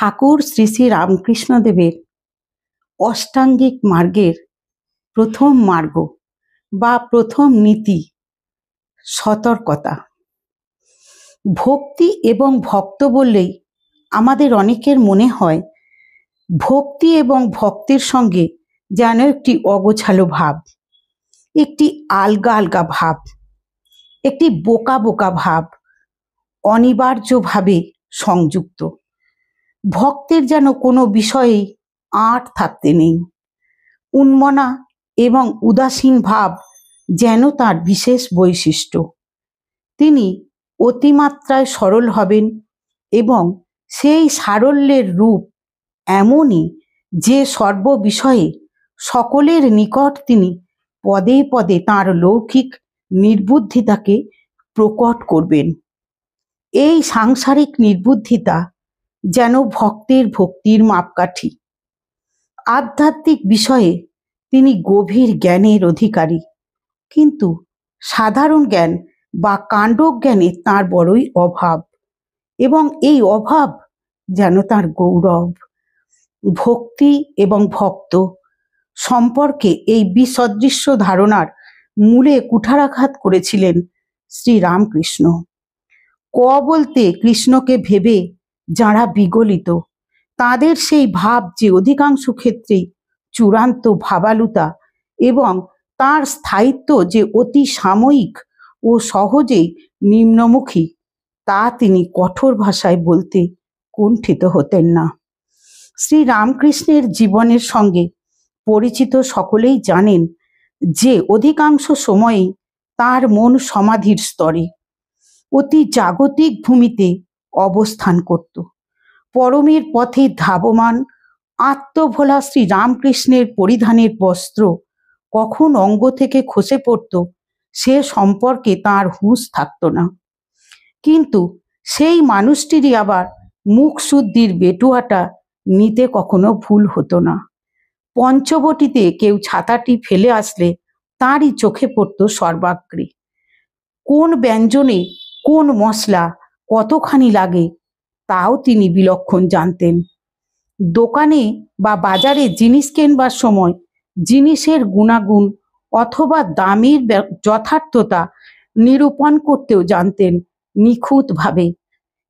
ঠাকুর শ্রী শ্রী রামকৃষ্ণদেবের অষ্টাঙ্গিক মার্গের প্রথম মার্গ বা প্রথম নীতি সতর্কতা। ভক্তি এবং ভক্ত বললেই আমাদের অনেকের মনে হয় ভক্তি এবং ভক্তের সঙ্গে যেন একটি অগোছালো ভাব, একটি আলগা আলগা ভাব, একটি বোকা বোকা ভাব, অনিবার্যভাবে সংযুক্ত। ভক্তের যেন কোনো বিষয়েই আঁট থাকতে নেই। উন্মনা এবং উদাসীন ভাব যেন তার বিশেষ বৈশিষ্ট্য। তিনি অতিমাত্রায় সরল হবেন এবং সেই সারল্যের রূপ এমনই যে সর্ববিষয়ে সকলের নিকট তিনি পদে পদে তাঁর লৌকিক নির্বুদ্ধিতাকে প্রকট করবেন। এই সাংসারিক নির্বুদ্ধিতা যেন ভক্তের ভক্তির মাপকাঠি। আধ্যাত্মিক বিষয়ে তিনি গভীর জ্ঞানের অধিকারী, কিন্তু সাধারণ জ্ঞান বা কাণ্ডজ্ঞানে তাঁর বড়ই অভাব, এবং এই অভাব যেন তাঁর গৌরব। ভক্তি এবং ভক্ত সম্পর্কে এই বিসদৃশ্য ধারণার মূলে কুঠারাঘাত করেছিলেন শ্রী রামকৃষ্ণ। ক বলতে কৃষ্ণকে ভেবে যাঁরা বিগলিত, তাদের সেই ভাব যে অধিকাংশ ক্ষেত্রেই চূড়ান্ত ভাবালুতা এবং তার স্থায়িত্ব যে অতি সাময়িক ও সহজেই নিম্নমুখী, তা তিনি কঠোর ভাষায় বলতে কুণ্ঠিত হতেন না। শ্রী রামকৃষ্ণের জীবনের সঙ্গে পরিচিত সকলেই জানেন যে অধিকাংশ সময়েই তার মন সমাধির স্তরে, অতি জাগতিক ভূমিতে অবস্থান করত। পরমের পথে ধাবমান আত্মভোলা শ্রী রামকৃষ্ণের পরিধানের বস্ত্র কখন অঙ্গ থেকে খসে পড়ত সে সম্পর্কে তার হুঁশ থাকত না। কিন্তু সেই মানুষটিরই আবার মুখ শুদ্ধির বেটুয়াটা নিতে কখনো ভুল হতো না। পঞ্চবটিতে কেউ ছাতাটি ফেলে আসলে তারই চোখে পড়ত সর্বাগ্রে। কোন ব্যঞ্জনে কোন মশলা কতখানি লাগে তাও তিনি বিলক্ষণ জানতেন। দোকানে বা বাজারে জিনিস কেনবার সময় জিনিসের গুণাগুণ অথবা দামের যথার্থতা নিরূপণ করতেও জানতেন নিখুঁতভাবে।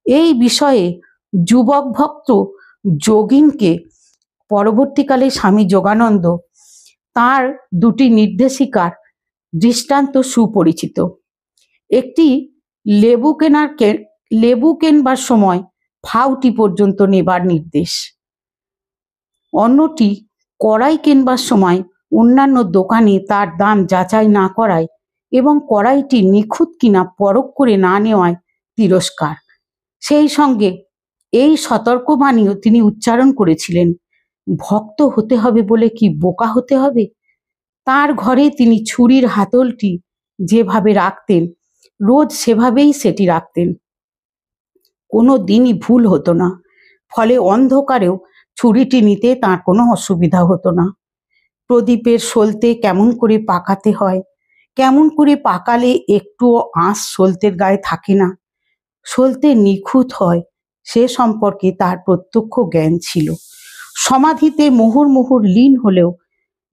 এই বিষয়ে যুবক ভক্ত যোগিনকে পরবর্তীকালে স্বামী যোগানন্দ তার দুটি নির্দেশিকার দৃষ্টান্ত সুপরিচিত। একটি লেবু কেনবার সময় ফাউটি পর্যন্ত নেবার নির্দেশ, অন্যটি কড়াই কেনবার সময় অন্যান্য দোকানে তার দাম যাচাই না করায় এবং কড়াইটি নিখুঁত কিনা পরখ করে না নেওয়ায় তিরস্কার। সেই সঙ্গে এই সতর্কবাণীও তিনি উচ্চারণ করেছিলেন, ভক্ত হতে হবে বলে কি বোকা হতে হবে? তার ঘরে তিনি ছুরির হাতলটি যেভাবে রাখতেন রোজ সেভাবেই সেটি রাখতেন, কোনো দিনই ভুল হতো না। ফলে অন্ধকারেও ছুরিটি নিতে তার কোনো অসুবিধা হতো না। প্রদীপের সলতে কেমন করে পাকাতে হয়, কেমন করে পাকালে একটুও আঁশ সলতের গায়ে থাকে না, সলতে নিখুঁত হয়, সে সম্পর্কে তার প্রত্যক্ষ জ্ঞান ছিল। সমাধিতে মুহুর মুহুর লীন হলেও,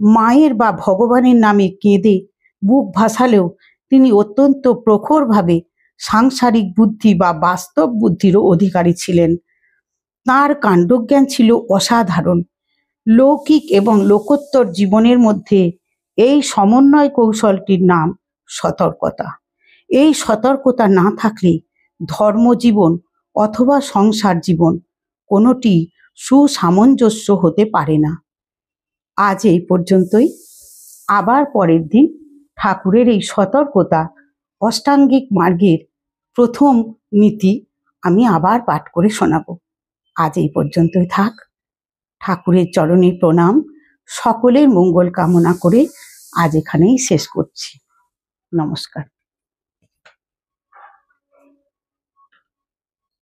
মায়ের বা ভগবানের নামে কেঁদে বুক ভাসালেও তিনি অত্যন্ত প্রখরভাবে সাংসারিক বুদ্ধি বা বাস্তব বুদ্ধিরও অধিকারী ছিলেন। তাঁর কাণ্ডজ্ঞান ছিল অসাধারণ। লৌকিক এবং লোকোত্তর জীবনের মধ্যে এই সমন্বয় কৌশলটির নাম সতর্কতা। এই সতর্কতা না থাকলে ধর্মজীবন অথবা সংসার জীবন কোনোটি সুসামঞ্জস্য হতে পারে না। আজ এই পর্যন্তই। আবার পরের দিন ঠাকুরের এই সতর্কতা অষ্টাঙ্গিক মার্গের প্রথম নীতি আমি আবার পাঠ করে শোনাব। আজ এই পর্যন্তই থাক। ঠাকুরের চরণে প্রণাম, সকলের মঙ্গল কামনা করে আজ এখানেই শেষ করছি। নমস্কার।